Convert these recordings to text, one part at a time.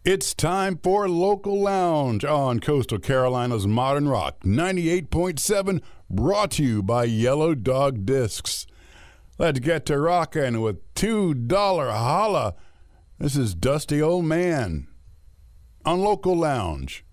It's time for Local Lounge on Coastal Carolina's Modern Rock 98.7, brought to you by Yellow Dog Discs. Let's get to rockin' with $2 Holla. This is Dusty Old Man on Local Lounge.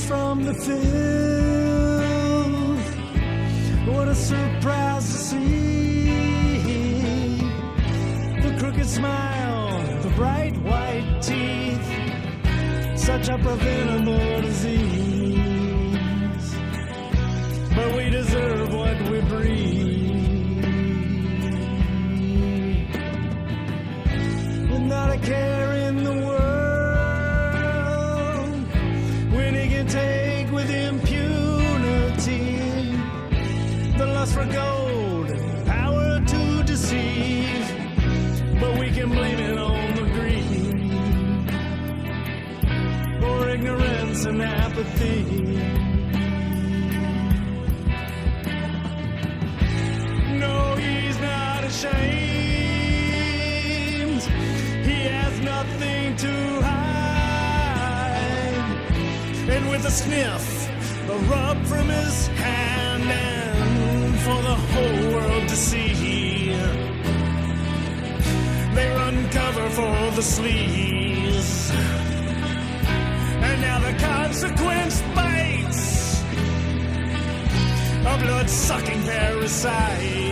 From the field, what a surprise to see the crooked smile, the bright white teeth, such a preventable disease, but we deserve what we breathe, and not a care in the world. Take with impunity the lust for gold and power to deceive, but we can blame it on the greed for ignorance and apathy. No, he's not ashamed. He has nothing to hide. And with a sniff, a rub from his hand, and for the whole world to see, they run cover for the sleaze. And now the consequence bites a blood-sucking parasite.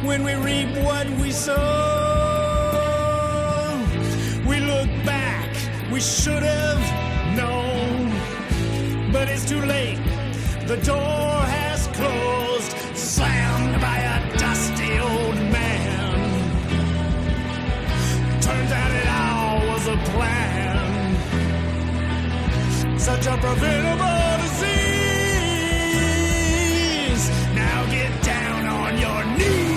When we reap what we sow, we look back, we should have known, but it's too late, the door has closed, slammed by a dusty old man. Turns out it all was a plan, such a preventable disease. Now get down on your knees.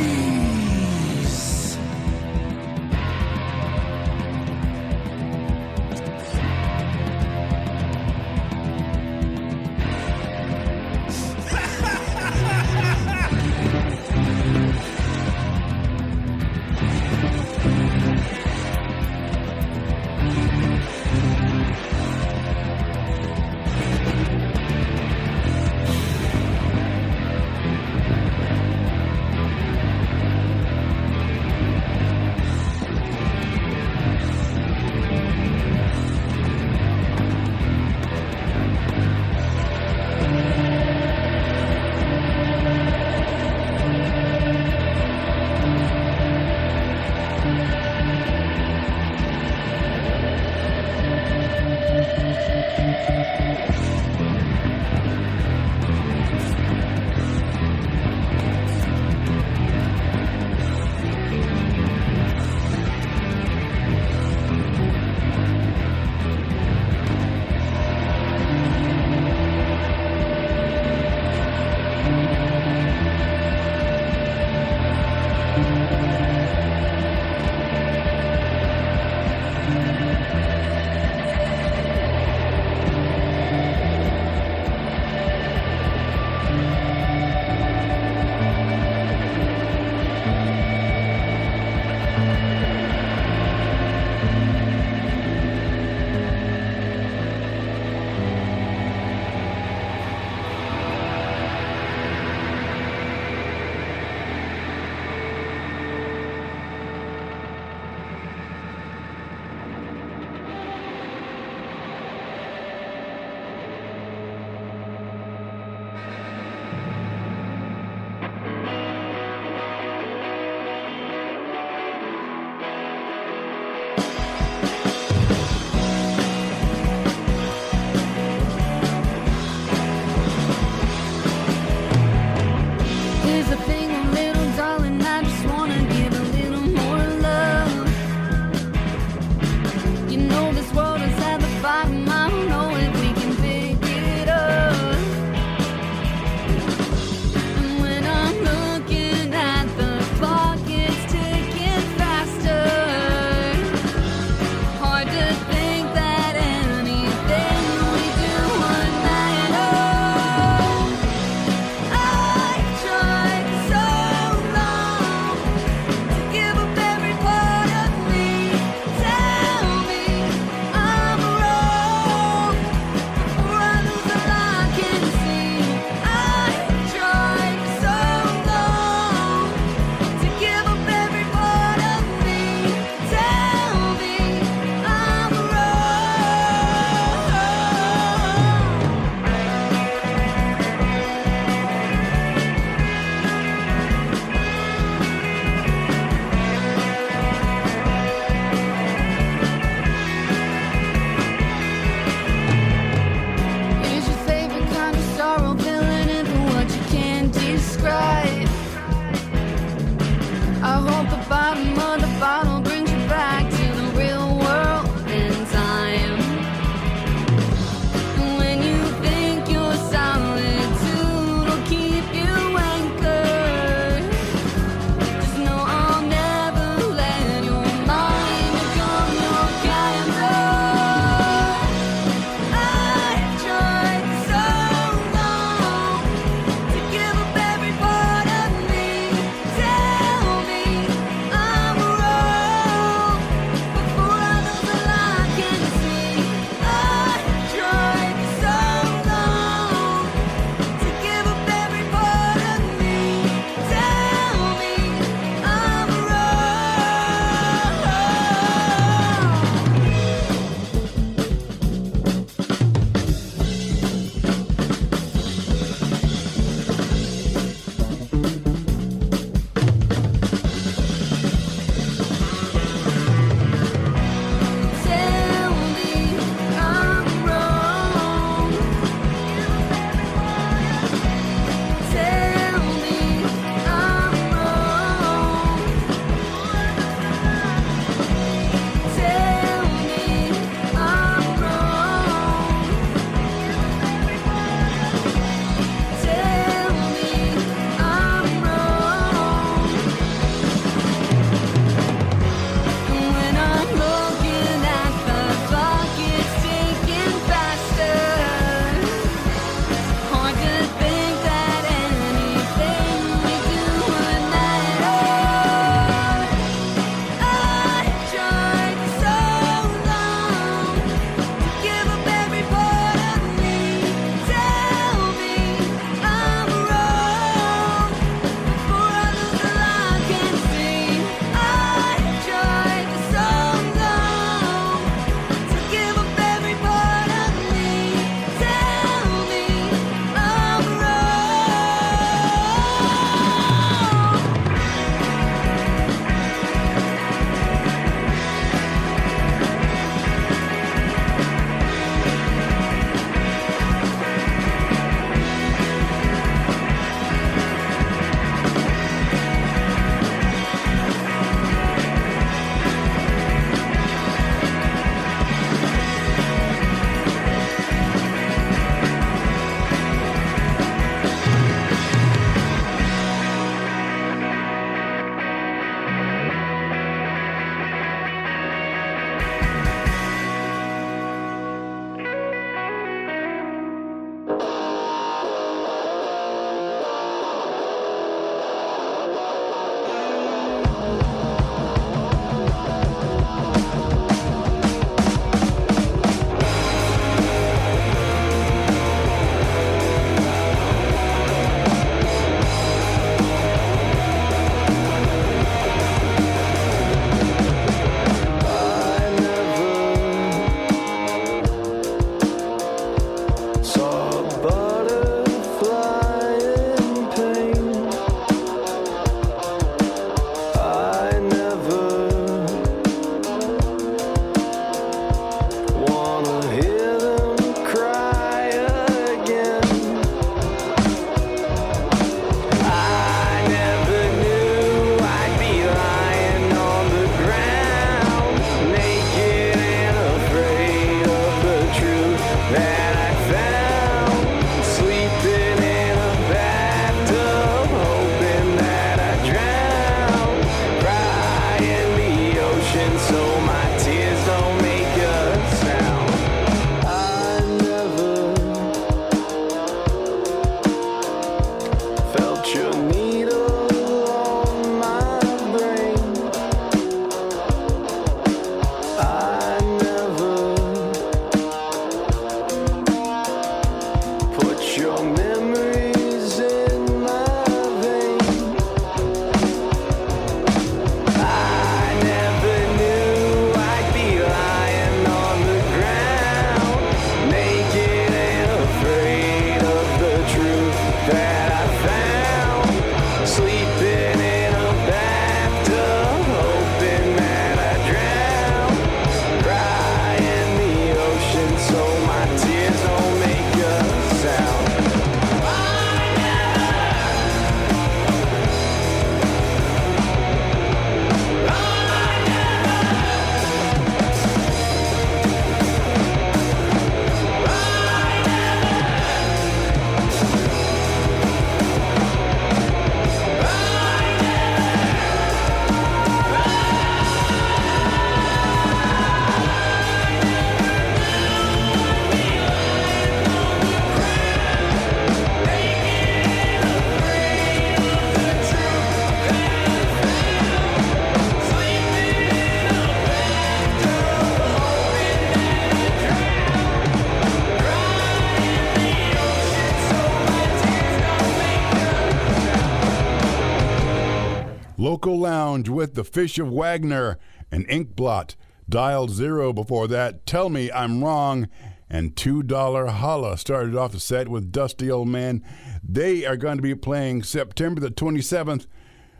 Local Lounge with The Fish of Wagoner and Inkblot. Dial 0 before that, Tell Me I'm Wrong, and $2 Holla started off the set with Dusty Old Man. They are going to be playing September the 27th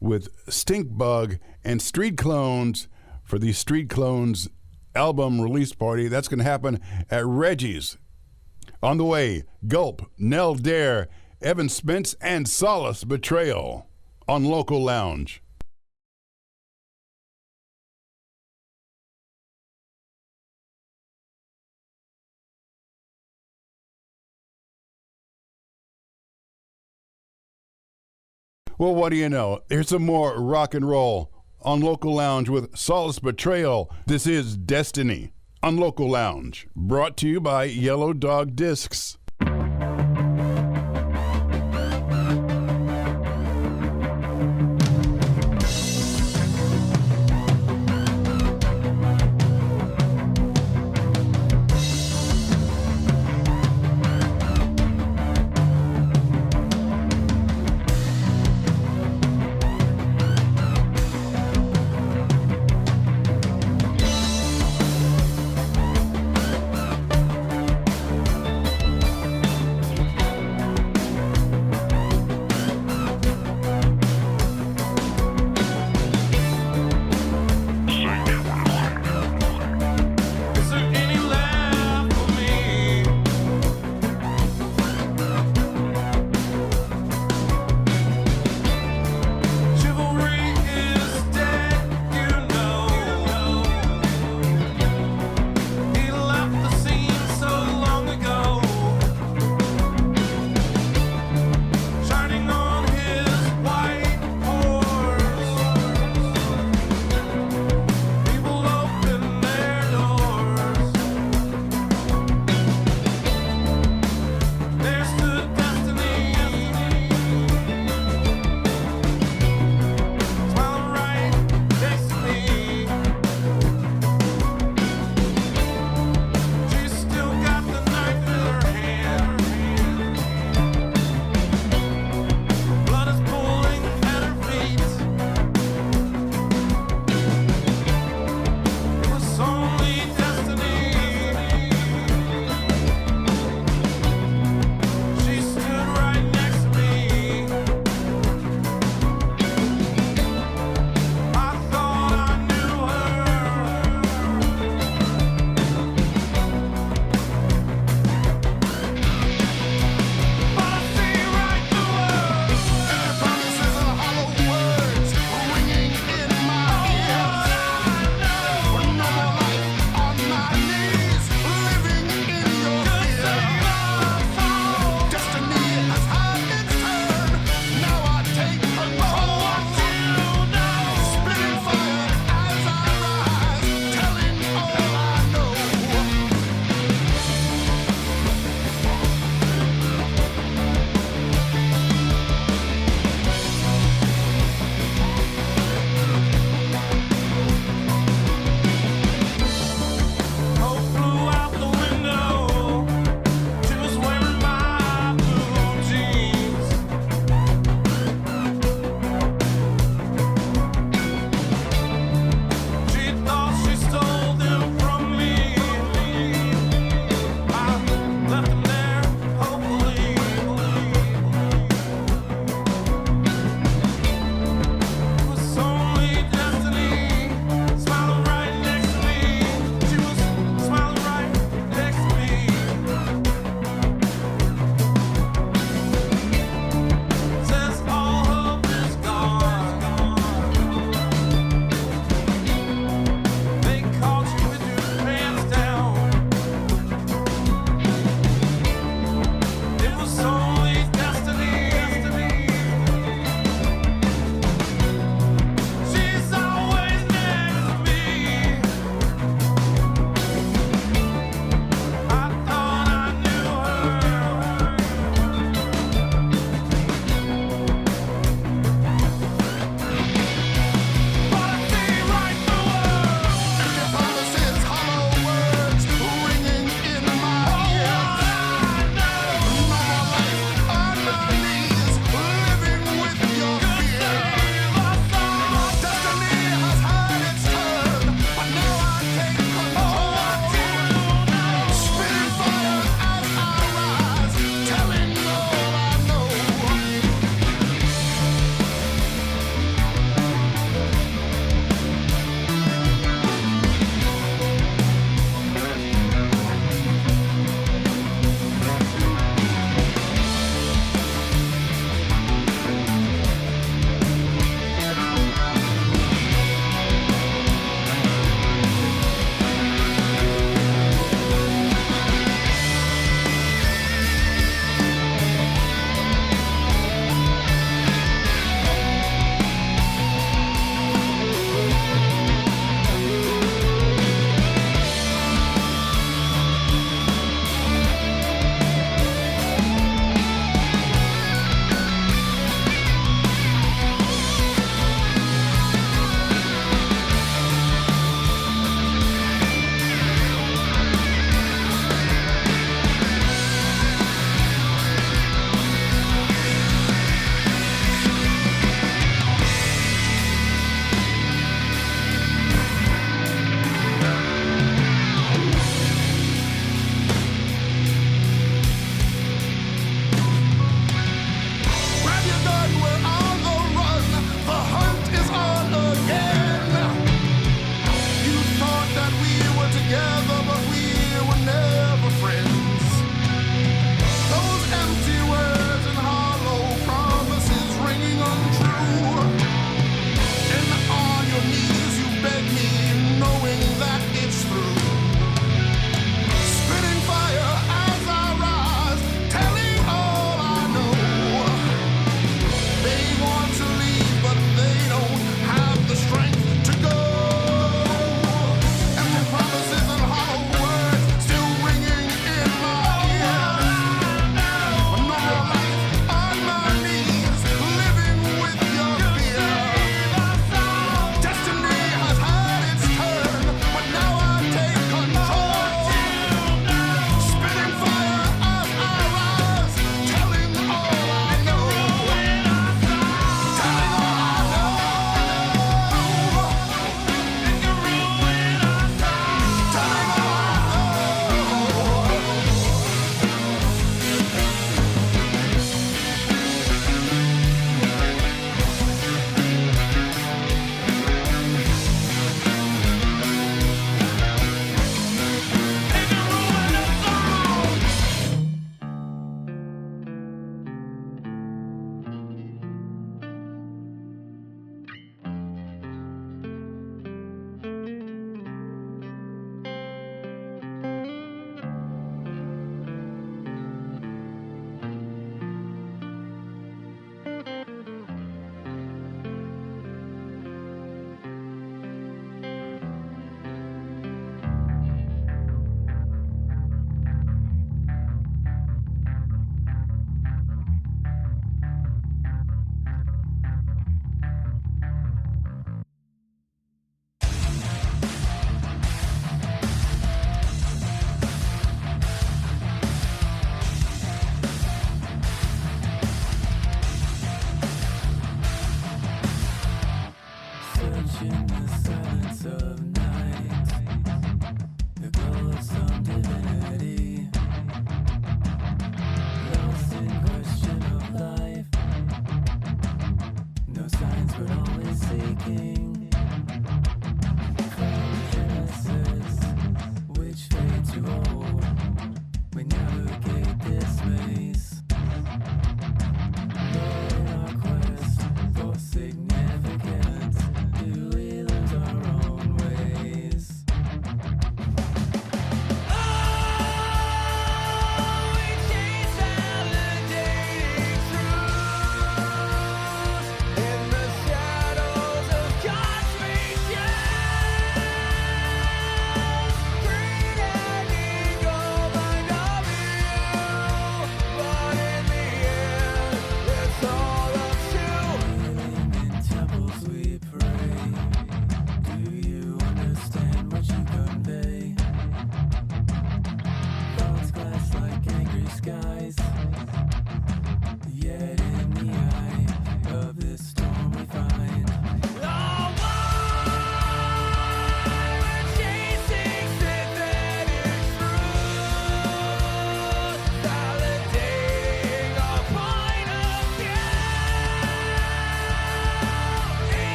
with Stink Bug and Street Clones for the Street Clones album release party. That's going to happen at Reggie's. On the way, Gulp, Nell, Evan Spence, and Solace Betrayal on Local Lounge. Well, what do you know? Here's some more rock and roll on Local Lounge with Solace Betrayal. This is Destiny on Local Lounge, brought to you by Yellow Dog Discs.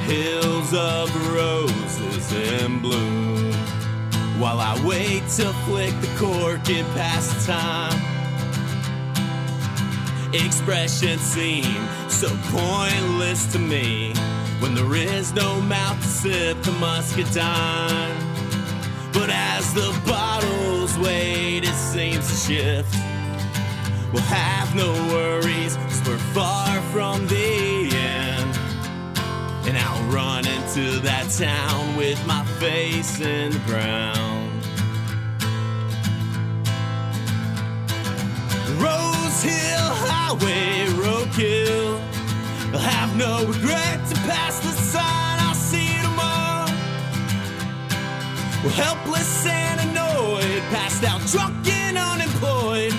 hills of roses in bloom, while I wait to flick the cork and pass the time. Expressions seem so pointless to me when there is no mouth to sip the muscadine. But as the bottle's weight it seems to shift, we'll have no worries 'cause we're far from the end. And I'll run into that town with my face in the ground. Rose Hill Highway roadkill. I'll have no regret to pass the sign. I'll see you tomorrow. Well, helpless and annoyed, passed out, drunk and unemployed.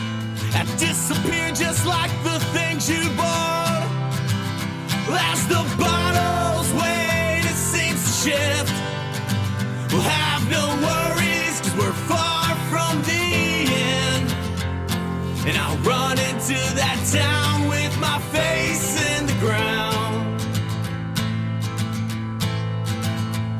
I disappeared just like the things you bought. As the bottle's weight, it seems to shift. We'll have no worries, cause we're far from the end. And I'll run into that town with my face in the ground.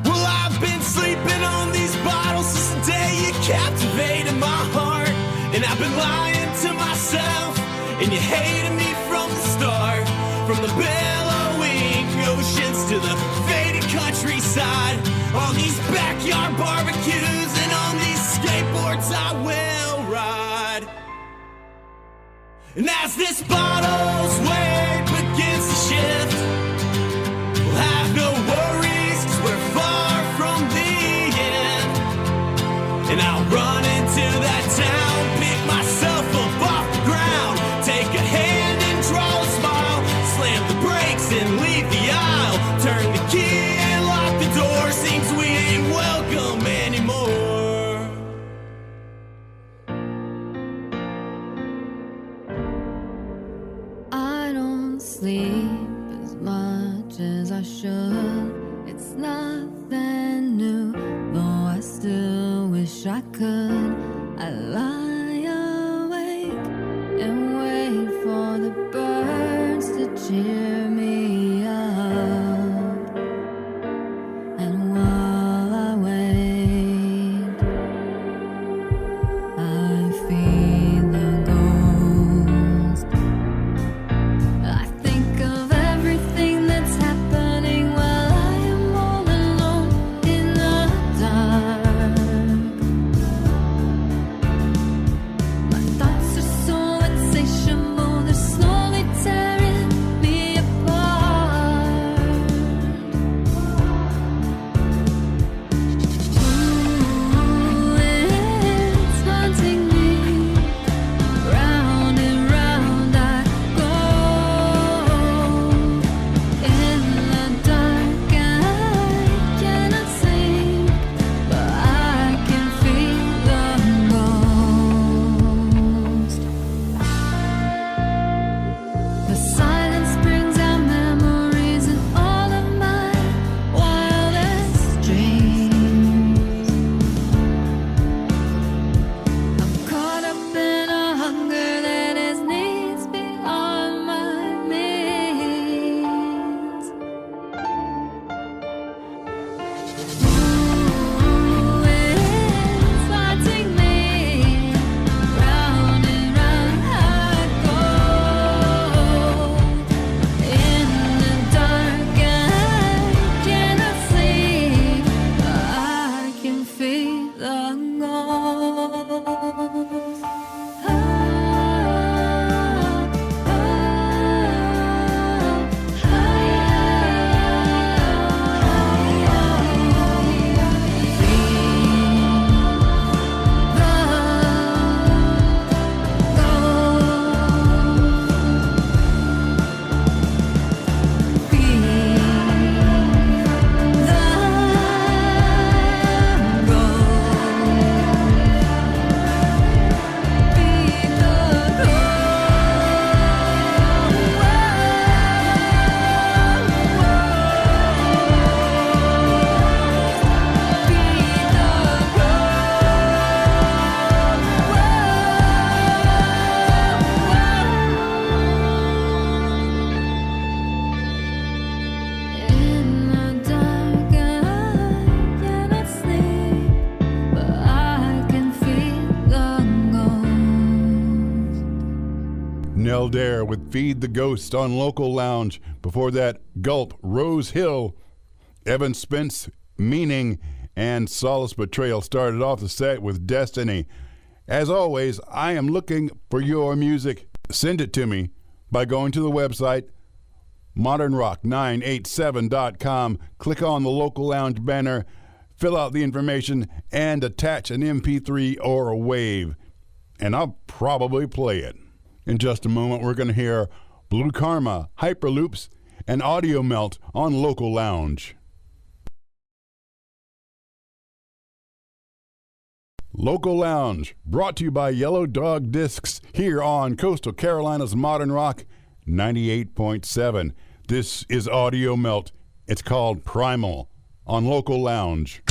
Well, I've been sleeping on these bottles since the day you captivated my heart. And I've been lying to myself, and you hated me from the start. From the bellowing oceans to the faded countryside, on these backyard barbecues and on these skateboards I will ride. And as this bottle's weight begins to shift, we'll have no worries, cause we're far from the end. And I'll run into that town, pick myself up off the ground, take a hand and draw a smile, slam the brakes and leave the aisle, turn the key and lock the door. Seems we ain't welcome anymore. I don't sleep as much as I should. It's nothing new, though I still wish I could. I lie awake and wait for the birds to cheer me up. And while I wait, I feed the ghost. I think of everything that's happening while I am all alone in the dark. My thoughts are so insatiable, they're slowly tearing me apart. Ooh, it's haunting me. Round and round I go. In the dark I cannot sleep, but I can feel the ghost. The silence brings out memories and all of my wildest dreams. I'm caught up in a hunger that is needs beyond my means. Ooh, it's haunting me. Round and round I go. In the dark I cannot sleep, but I can feel the ghost. In the dark I cannot sleep, but I can feel the ghost. Nell Dare with Feed the Ghost on Local Lounge. Before that, Gulp, Rose Hill, Evan Spence, Meaning, and Solace Betrayal started off the set with Destiny. As always, I am looking for your music. Send it to me by going to the website modernrock987.com. Click on the Local Lounge banner, fill out the information, and attach an MP3 or a WAV, and I'll probably play it. In just a moment, we're going to hear Blue Karma, Hyperloops, and AudioMelt on Local Lounge. Local Lounge, brought to you by Yellow Dog Discs, here on Coastal Carolina's Modern Rock 98.7. This is AudioMelt. It's called Primal on Local Lounge.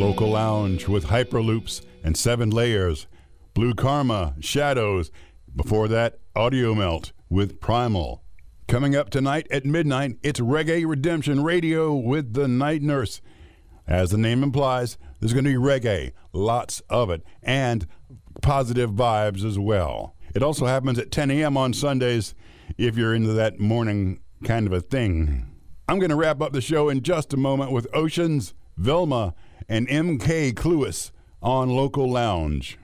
Local Lounge with Hyperloops and 7 Layers, Blue Karma, Shadows. Before that, AudioMelt with Primal. Coming up tonight at midnight, it's Reggae Redemption Radio with the Night Nurse. As the name implies, there's going to be reggae, lots of it, and positive vibes as well. It also happens at 10 a.m. on Sundays if you're into that morning kind of a thing. I'm going to wrap up the show in just a moment with Oc3ans, Velma, and MK Clewis on Local Lounge.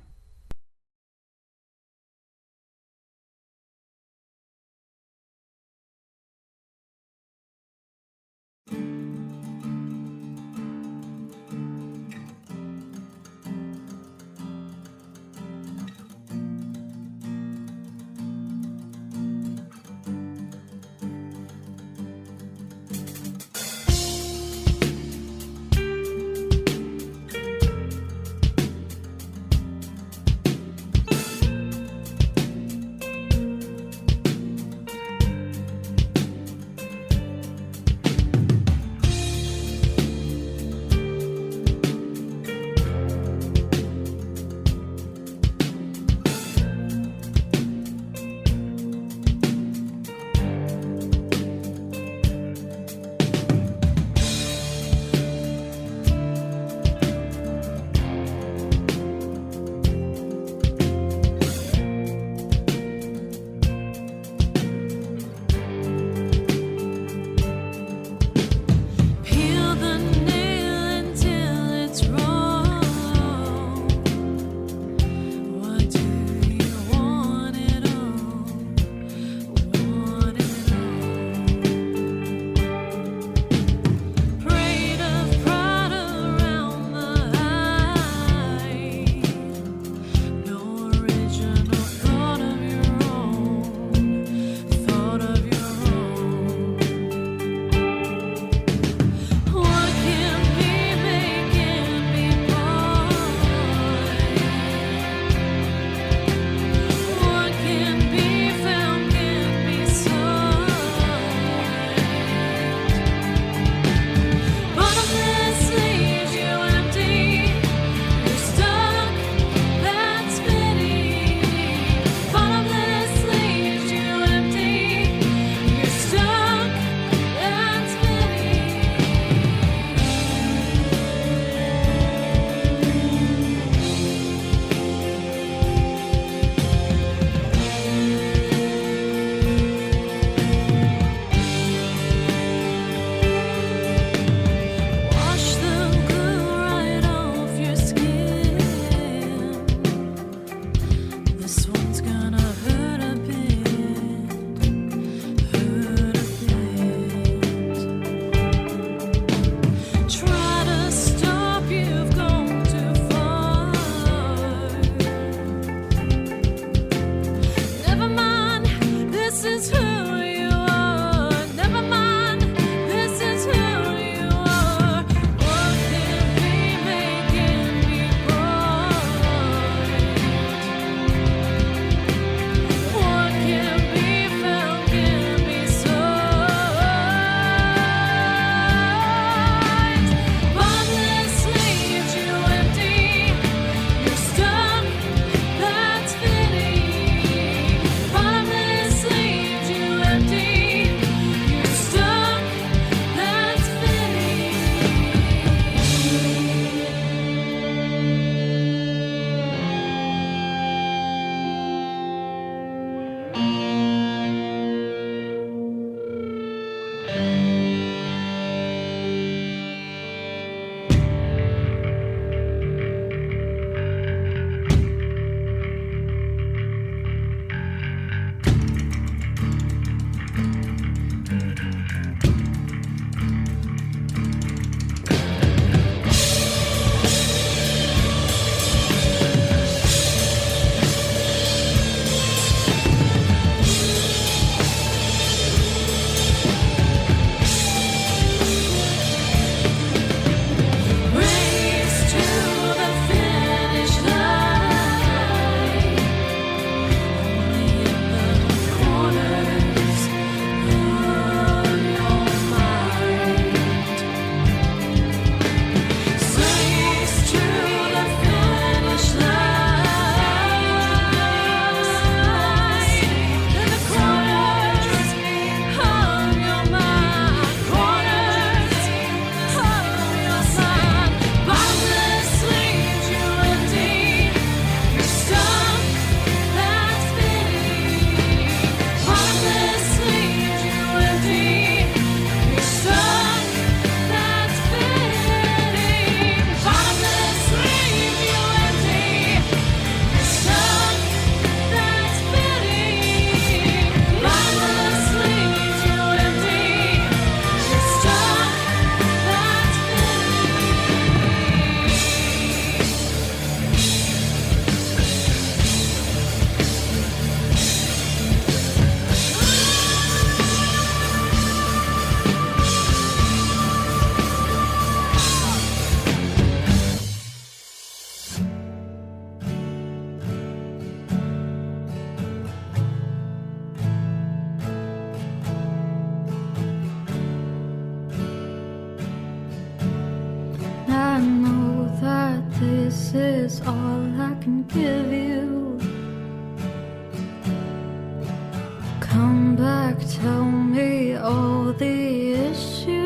this is all I can give you. Come back, tell me all the issues,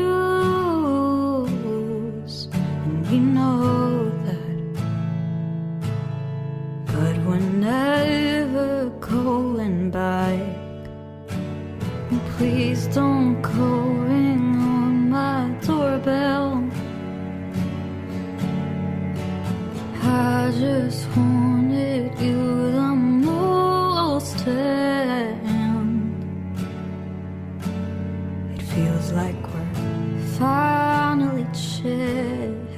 and we know that. But we're never going back. And please don't go ring on my doorbell. I just wanted you the most, and it feels like we're finally changed.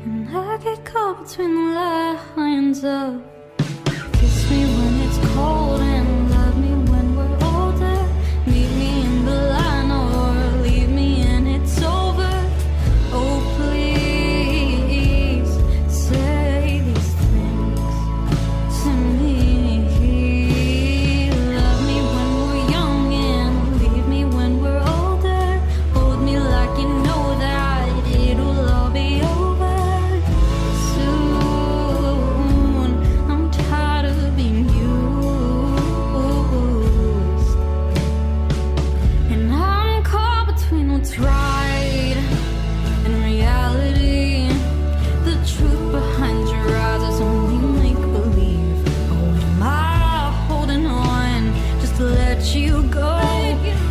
And I get caught between the lines of kiss me when it's cold and love me when we're older. Meet me in the line or leave me and it's over. Oh, please say these things to me. Love me when we're young and leave me when we're older. Hold me like you know that it'll all be over soon. I'm tired of being used, and I'm caught between what's right and reality. The truth behind your eyes is only make-believe. Oh, am I holding on just to let you go?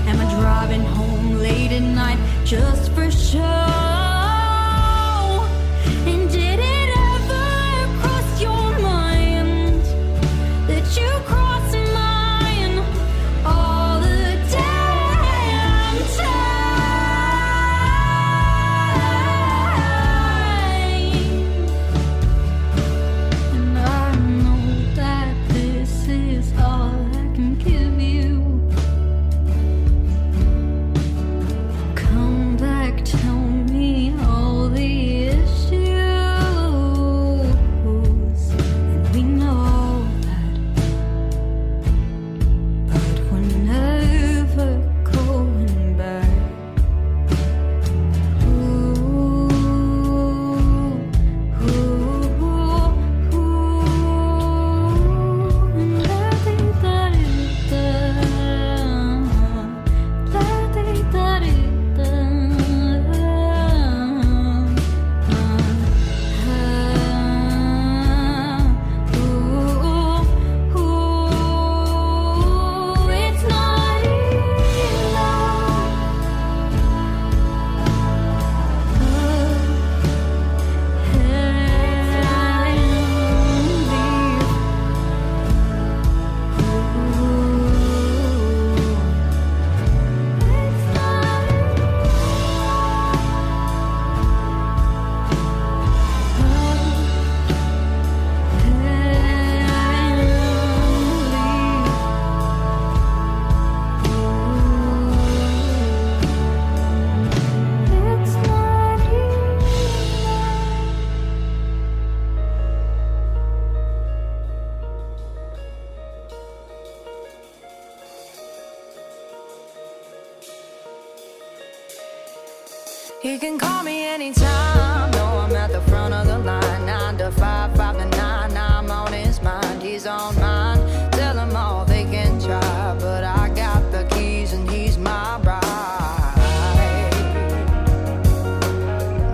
Am I driving home late at night just for show? And did it ever cross your mind that you cross mine all the damn time? And I know that this is all I can give you. Come back, tell me all the issues, and we know that. But we're never going back. It's not He can call me anytime. No, I'm at the front of the line. 9 to 5, 5 to 9. I'm on his mind, he's on mine. Tell him all they can try, but I got the keys and he's my bride.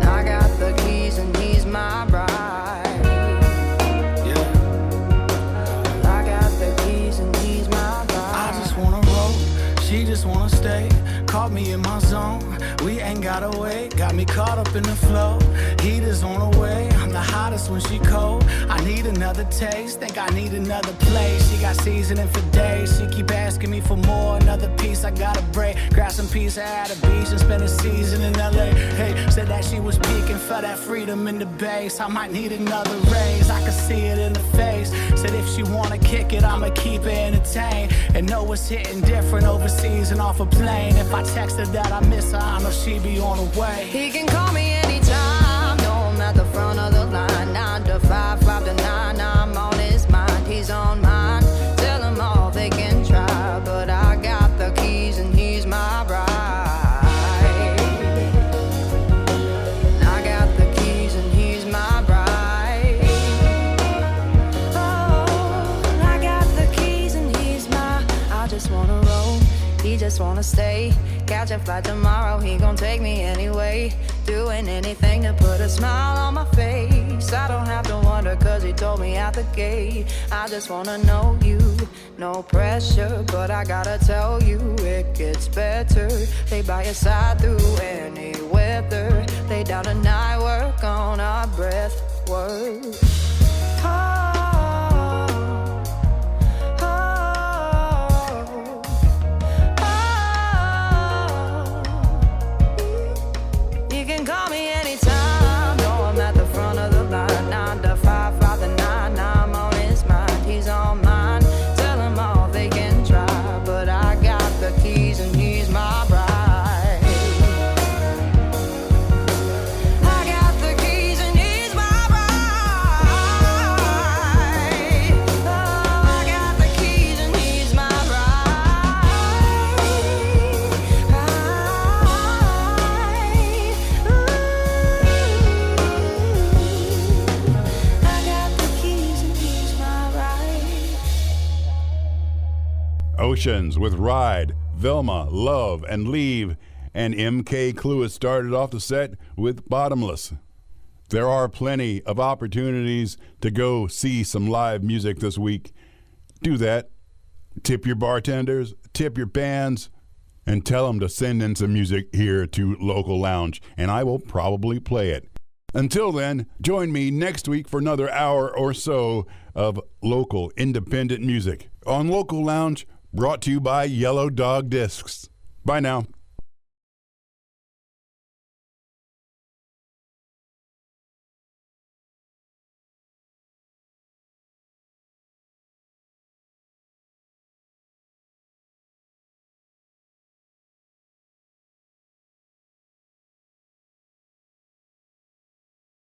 I got the keys and he's my bride. Yeah. I got the keys and he's my bride. I just wanna roll, she just wanna stay. Caught me in my zone, we ain't gotta wait. Got me caught up in the flow, heaters on the way. I'm the hottest when she cold. I need another taste, think I need another place. She got seasoning for days, she keep asking me for more. Another piece I gotta break, grab some pizza at a beach and spend a season in LA. Hey, said that she was peeking for that freedom in the base. I might need another raise, I can see it in the face. Said if she wanna kick it, I'ma keep her entertained. And know it's hitting different overseas and off a plane. If I text her that I miss her, I know she be on her way. He can call me anytime. No, I'm at the front of the line. 9 to 5, 5 to 9. I'm on his mind, he's on mine. Tell him all they can try, but I got the keys and he's my bride. He just wanna stay, catch a flight tomorrow, he gon' take me anyway. Doing anything to put a smile on my face. I don't have to wonder cause he told me at the gate. I just wanna know you, no pressure, but I gotta tell you it gets better. Lay by your side through any weather. Lay down tonight, work on our breath work. You can call me anytime. No, I'm at the front of the line. 9 to 5, 5 to 9. I'm on his mind, he's on mine. Tell him all they can try, but I got the keys and he's my bride. I got the keys and he's my bride. Oh, I got the keys and he's my bride. I got the keys and he's my bride. Oceans with Ride, Velma, Love, and Leave, and MK Clewis started off the set with Bottomless. There are plenty of opportunities to go see some live music this week. Do that. Tip your bartenders, tip your bands, and tell them to send in some music here to Local Lounge, and I will probably play it. Until then, join me next week for another hour or so of local independent music on Local Lounge, brought to you by Yellow Dog Discs. Bye now.